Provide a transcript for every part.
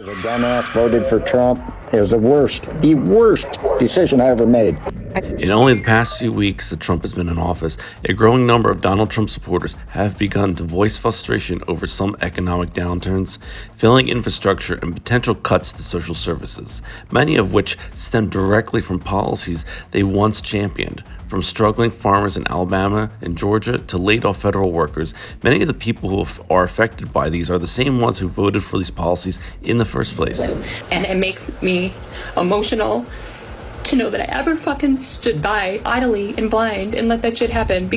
As a dumbass, voted for Trump. It was the worst decision I ever made. In only the past few weeks that Trump has been in office, a growing number of Donald Trump supporters have begun to voice frustration over some economic downturns, failing infrastructure, and potential cuts to social services, many of which stem directly from policies they once championed. From struggling farmers in Alabama and Georgia to laid-off federal workers, many of the people who are affected by these are the same ones who voted for these policies in the first place. And it makes me emotional to know that I ever fucking stood by idly and blind and let that shit happen.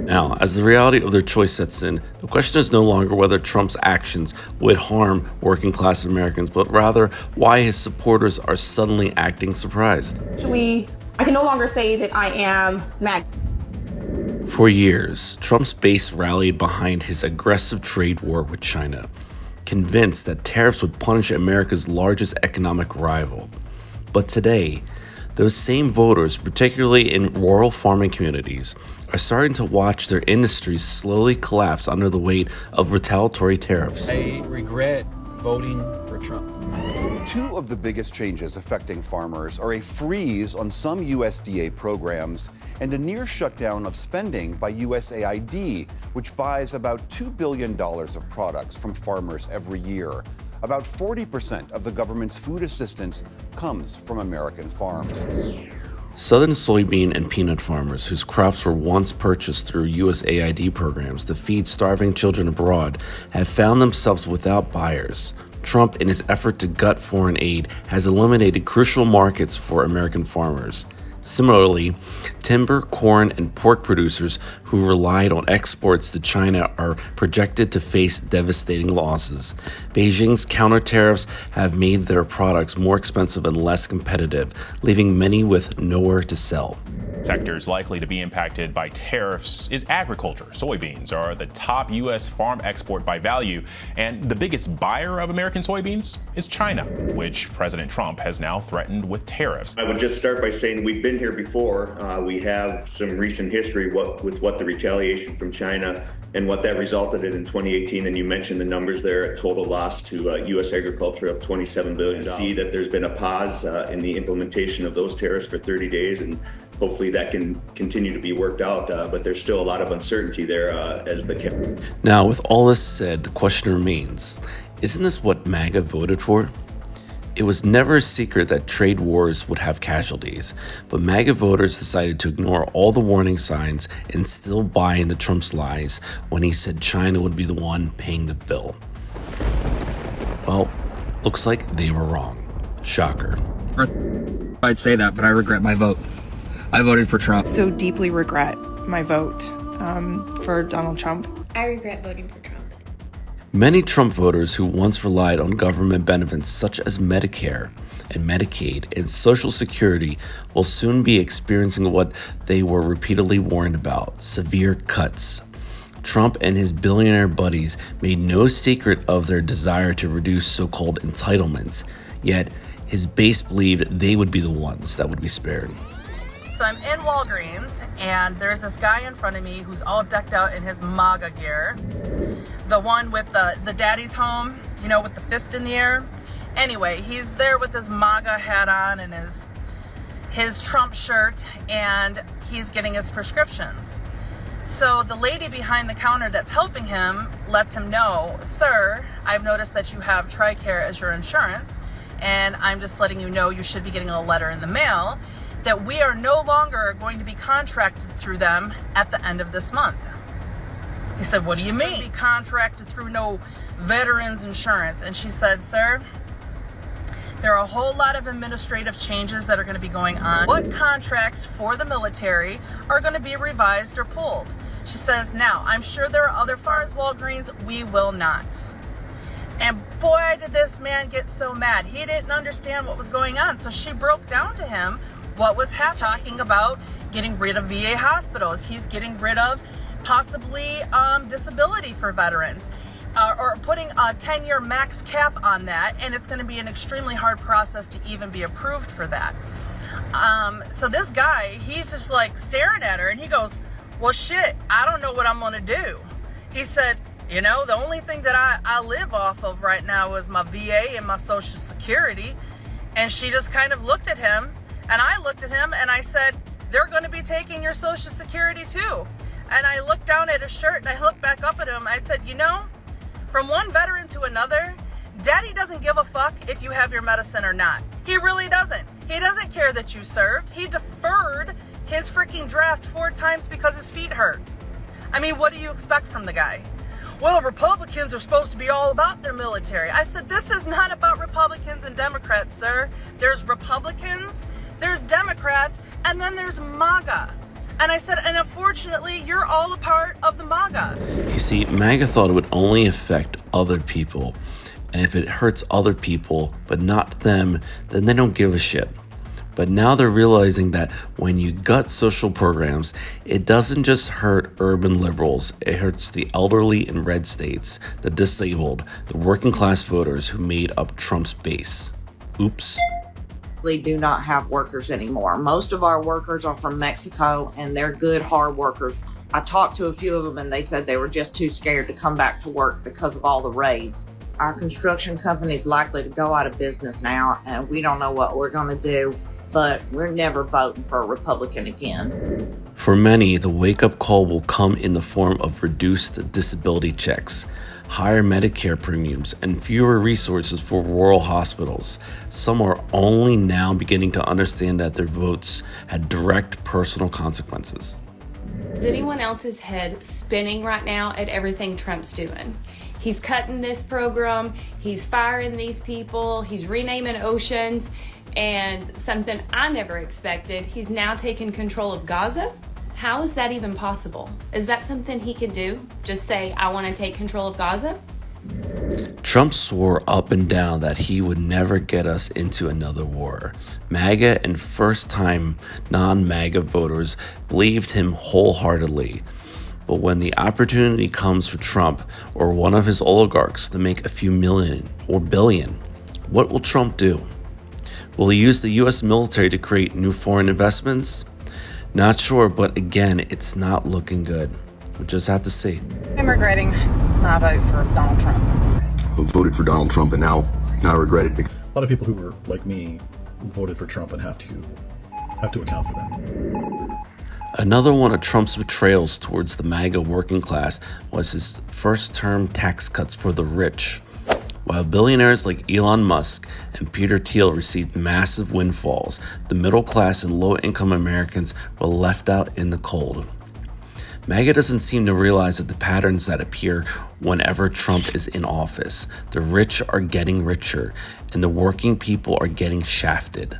Now, as the reality of their choice sets in, the question is no longer whether Trump's actions would harm working-class Americans, but rather why his supporters are suddenly acting surprised. Actually, I can no longer say that I am MAGA. For years, Trump's base rallied behind his aggressive trade war with China, convinced that tariffs would punish America's largest economic rival. But today, those same voters, particularly in rural farming communities, are starting to watch their industries slowly collapse under the weight of retaliatory tariffs. I regret voting for Trump. Two of the biggest changes affecting farmers are a freeze on some USDA programs and a near shutdown of spending by USAID, which buys about $2 billion of products from farmers every year. About 40% of the government's food assistance comes from American farms. Southern soybean and peanut farmers, whose crops were once purchased through USAID programs to feed starving children abroad, have found themselves without buyers. Trump, in his effort to gut foreign aid, has eliminated crucial markets for American farmers. Similarly, timber, corn, and pork producers who relied on exports to China are projected to face devastating losses. Beijing's counter tariffs have made their products more expensive and less competitive, leaving many with nowhere to sell. Sectors likely to be impacted by tariffs is agriculture. Soybeans are the top U.S. farm export by value, and the biggest buyer of American soybeans is China, which President Trump has now threatened with tariffs. I would just start by saying we've been here before. We have some recent history with what the retaliation from China and what that resulted in 2018. And you mentioned the numbers there, a total loss to U.S. agriculture of $27 billion. See that there's been a pause in the implementation of those tariffs for 30 days, and hopefully that can continue to be worked out, but there's still a lot of uncertainty there as the... Now, with all this said, the question remains, isn't this what MAGA voted for? It was never a secret that trade wars would have casualties, but MAGA voters decided to ignore all the warning signs and still buy into Trump's lies when he said China would be the one paying the bill. Well, looks like they were wrong. Shocker. I'd say that, but I regret my vote. I voted for Trump. So deeply regret my vote for Donald Trump. I regret voting for Trump. Many Trump voters who once relied on government benefits such as Medicare and Medicaid and Social Security will soon be experiencing what they were repeatedly warned about: severe cuts. Trump and his billionaire buddies made no secret of their desire to reduce so-called entitlements, yet his base believed they would be the ones that would be spared. So I'm in Walgreens, and there's this guy in front of me who's all decked out in his MAGA gear. The one with the daddy's home, you know, with the fist in the air. Anyway, he's there with his MAGA hat on and his Trump shirt, and he's getting his prescriptions. So the lady behind the counter that's helping him lets him know, "Sir, I've noticed that you have TRICARE as your insurance, and I'm just letting you know you should be getting a letter in the mail that we are no longer going to be contracted through them at the end of this month." He said, "What do you mean? Be contracted through no veterans insurance?" And she said, "Sir, there are a whole lot of administrative changes that are going to be going on. What contracts for the military are going to be revised or pulled?" She says, "Now, I'm sure there are other, as far as Walgreens, we will not." And boy, did this man get so mad. He didn't understand what was going on. So she broke down to him what was happening. He's talking about getting rid of VA hospitals. He's getting rid of possibly disability for veterans, or putting a 10-year max cap on that, and it's going to be an extremely hard process to even be approved for that. So this guy, he's just like staring at her, and he goes, "Well, shit, I don't know what I'm going to do." He said, You know, the only thing that I live off of right now is my VA and my Social Security. And she just kind of looked at him, and I looked at him, and I said, they're going to be taking your Social Security too. And I looked down at his shirt, and I looked back up at him. I said, you know, from one veteran to another, Daddy doesn't give a fuck if you have your medicine or not. He really doesn't. He doesn't care that you served. He deferred his freaking draft 4 times because his feet hurt. I mean, what do you expect from the guy? Well, Republicans are supposed to be all about their military. I said, this is not about Republicans and Democrats, sir. There's Republicans, there's Democrats, and then there's MAGA. And I said, and unfortunately, you're all a part of the MAGA. You see, MAGA thought it would only affect other people. And if it hurts other people, but not them, then they don't give a shit. But now they're realizing that when you gut social programs, it doesn't just hurt urban liberals, it hurts the elderly in red states, the disabled, the working class voters who made up Trump's base. Oops. We do not have workers anymore. Most of our workers are from Mexico, and they're good, hard workers. I talked to a few of them, and they said they were just too scared to come back to work because of all the raids. Our construction company is likely to go out of business now, and we don't know what we're going to do, but we're never voting for a Republican again. For many, the wake-up call will come in the form of reduced disability checks, higher Medicare premiums, and fewer resources for rural hospitals. Some are only now beginning to understand that their votes had direct personal consequences. Is anyone else's head spinning right now at everything Trump's doing? He's cutting this program, he's firing these people, he's renaming oceans, and something I never expected, he's now taking control of Gaza? How is that even possible? Is that something he can do? Just say, I want to take control of Gaza? Trump swore up and down that he would never get us into another war. MAGA and first-time non-MAGA voters believed him wholeheartedly. But when the opportunity comes for Trump or one of his oligarchs to make a few million or billion, what will Trump do? Will he use the U.S. military to create new foreign investments? Not sure, but again, it's not looking good. We'll just have to see. I'm regretting my vote for Donald Trump. I voted for Donald Trump, and now I regret it. A lot of people who were like me voted for Trump and have to account for that. Another one of Trump's betrayals towards the MAGA working class was his first-term tax cuts for the rich. While billionaires like Elon Musk and Peter Thiel received massive windfalls, the middle class and low-income Americans were left out in the cold. MAGA doesn't seem to realize that the patterns that appear whenever Trump is in office. The rich are getting richer, and the working people are getting shafted.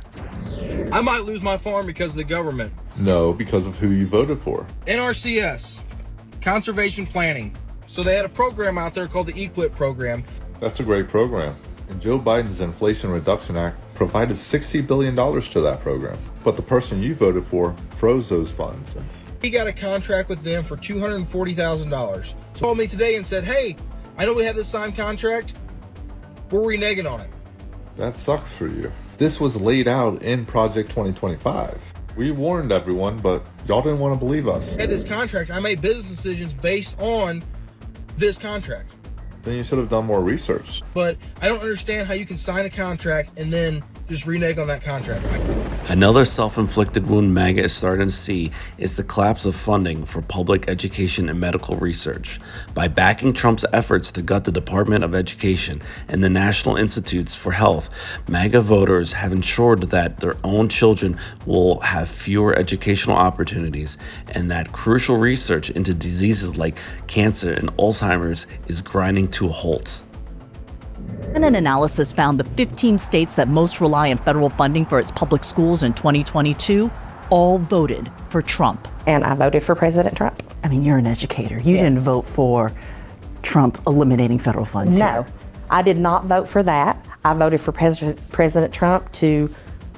I might lose my farm because of the government. No, because of who you voted for. NRCS, conservation planning. So they had a program out there called the EQIP program. That's a great program. And Joe Biden's Inflation Reduction Act provided $60 billion to that program. But the person you voted for froze those funds. He got a contract with them for $240,000. So he called me today and said, hey, I know we have this signed contract. We're reneging on it. That sucks for you. This was laid out in Project 2025. We warned everyone, but y'all didn't want to believe us. I had this contract. I made business decisions based on this contract. Then you should have done more research. But I don't understand how you can sign a contract and then just renege on that contract. Another self-inflicted wound MAGA is starting to see is the collapse of funding for public education and medical research. By backing Trump's efforts to gut the Department of Education and the National Institutes for Health, MAGA voters have ensured that their own children will have fewer educational opportunities and that crucial research into diseases like cancer and Alzheimer's is grinding to a halt. And an analysis found the 15 states that most rely on federal funding for its public schools in 2022 all voted for Trump. And I voted for President Trump. I mean, you're an educator. You didn't vote for Trump eliminating federal funds. No, I did not vote for that. I voted for President Trump to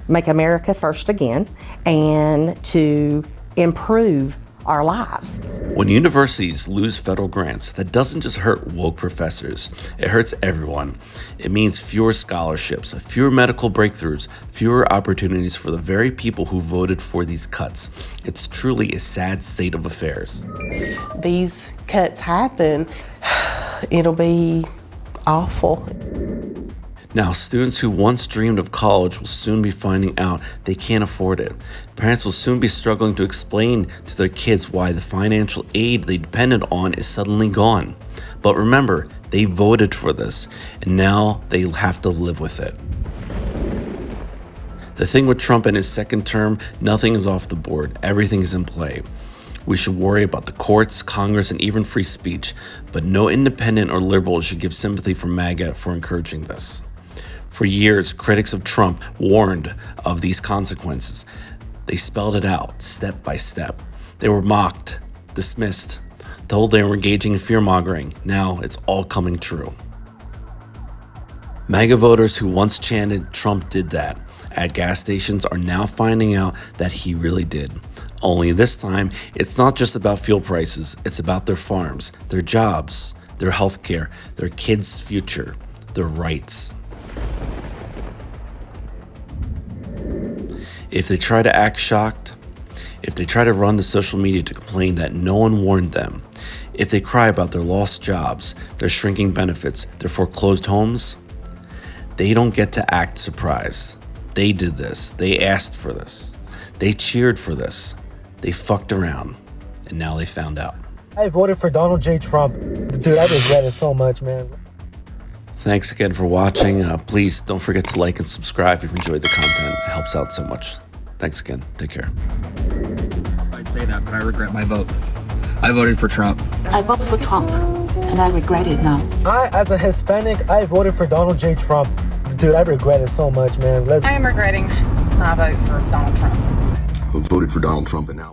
make America first again and to improve our lives. When universities lose federal grants, that doesn't just hurt woke professors, it hurts everyone. It means fewer scholarships, fewer medical breakthroughs, fewer opportunities for the very people who voted for these cuts. It's truly a sad state of affairs. These cuts happen, it'll be awful. Now, students who once dreamed of college will soon be finding out they can't afford it. Parents will soon be struggling to explain to their kids why the financial aid they depended on is suddenly gone. But remember, they voted for this, and now they'll have to live with it. The thing with Trump and his second term, nothing is off the board. Everything is in play. We should worry about the courts, Congress, and even free speech, but no independent or liberal should give sympathy for MAGA for encouraging this. For years, critics of Trump warned of these consequences. They spelled it out step by step. They were mocked, dismissed, told they were engaging in fear-mongering. Now it's all coming true. MAGA voters who once chanted Trump did that at gas stations are now finding out that he really did. Only this time, it's not just about fuel prices, it's about their farms, their jobs, their health care, their kids' future, their rights. If they try to act shocked, if they try to run to social media to complain that no one warned them, if they cry about their lost jobs, their shrinking benefits, their foreclosed homes, they don't get to act surprised. They did this. They asked for this. They cheered for this. They fucked around, and now they found out. I voted for Donald J. Trump. Dude, I regret it so much, man. Thanks again for watching. Please don't forget to like and subscribe if you enjoyed the content. It helps out so much. Thanks again. Take care. I'd say that, but I regret my vote. I voted for Trump. I voted for Trump, and I regret it now. As a Hispanic, I voted for Donald J. Trump. Dude, I regret it so much, man. I am regretting my vote for Donald Trump. I voted for Donald Trump and now